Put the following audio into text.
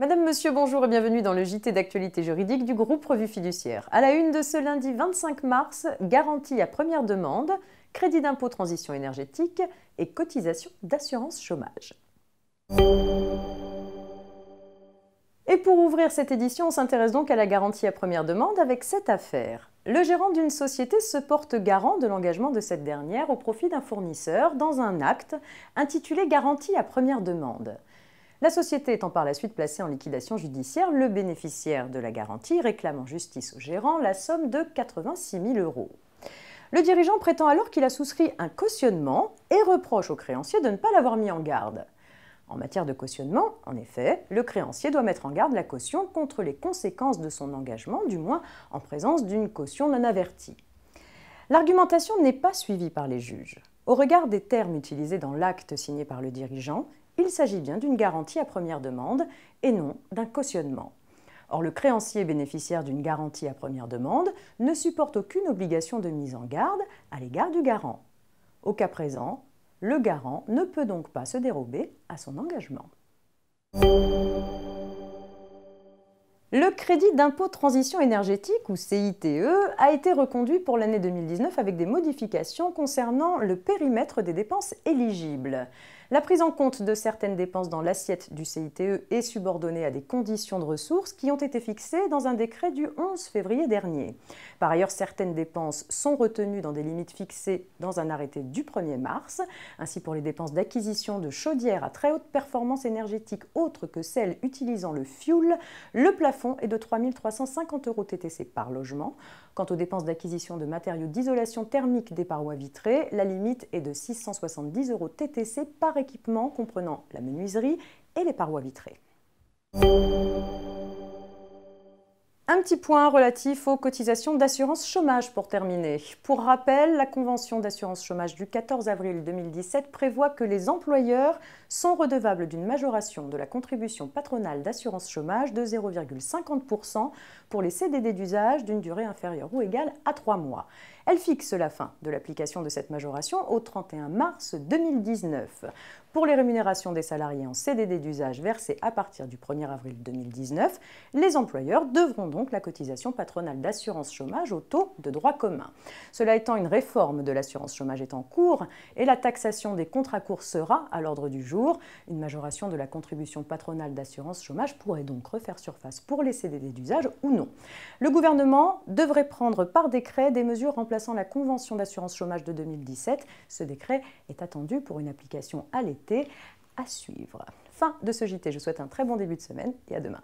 Madame, Monsieur, bonjour et bienvenue dans le JT d'actualité juridique du groupe Revue Fiduciaire. À la une de ce lundi 25 mars, garantie à première demande, crédit d'impôt transition énergétique et cotisation d'assurance chômage. Et pour ouvrir cette édition, on s'intéresse donc à la garantie à première demande avec cette affaire. Le gérant d'une société se porte garant de l'engagement de cette dernière au profit d'un fournisseur dans un acte intitulé garantie à première demande. La société étant par la suite placée en liquidation judiciaire, le bénéficiaire de la garantie réclame en justice au gérant la somme de 86 000 €. Le dirigeant prétend alors qu'il a souscrit un cautionnement et reproche au créancier de ne pas l'avoir mis en garde. En matière de cautionnement, en effet, le créancier doit mettre en garde la caution contre les conséquences de son engagement, du moins en présence d'une caution non avertie. L'argumentation n'est pas suivie par les juges. Au regard des termes utilisés dans l'acte signé par le dirigeant, il s'agit bien d'une garantie à première demande et non d'un cautionnement. Or, le créancier bénéficiaire d'une garantie à première demande ne supporte aucune obligation de mise en garde à l'égard du garant. Au cas présent, le garant ne peut donc pas se dérober à son engagement. Le crédit d'impôt transition énergétique, ou CITE, a été reconduit pour l'année 2019 avec des modifications concernant le périmètre des dépenses éligibles. La prise en compte de certaines dépenses dans l'assiette du CITE est subordonnée à des conditions de ressources qui ont été fixées dans un décret du 11 février dernier. Par ailleurs, certaines dépenses sont retenues dans des limites fixées dans un arrêté du 1er mars. Ainsi, pour les dépenses d'acquisition de chaudières à très haute performance énergétique autres que celles utilisant le fioul, le plafond est de 3 350 € TTC par logement. Quant aux dépenses d'acquisition de matériaux d'isolation thermique des parois vitrées, la limite est de 670 € TTC par équipement comprenant la menuiserie et les parois vitrées. Un petit point relatif aux cotisations d'assurance chômage pour terminer. Pour rappel, la convention d'assurance chômage du 14 avril 2017 prévoit que les employeurs sont redevables d'une majoration de la contribution patronale d'assurance chômage de 0,50% pour les CDD d'usage d'une durée inférieure ou égale à 3 mois. Elle fixe la fin de l'application de cette majoration au 31 mars 2019. Pour les rémunérations des salariés en CDD d'usage versées à partir du 1er avril 2019, les employeurs devront donc la cotisation patronale d'assurance chômage au taux de droit commun. Cela étant, une réforme de l'assurance chômage est en cours et la taxation des contrats courts sera à l'ordre du jour. Une majoration de la contribution patronale d'assurance chômage pourrait donc refaire surface pour les CDD d'usage ou non. Le gouvernement devrait prendre par décret des mesures remplaçant la convention d'assurance chômage de 2017. Ce décret est attendu pour une application à l'été. À suivre. Fin de ce JT, je vous souhaite un très bon début de semaine et à demain.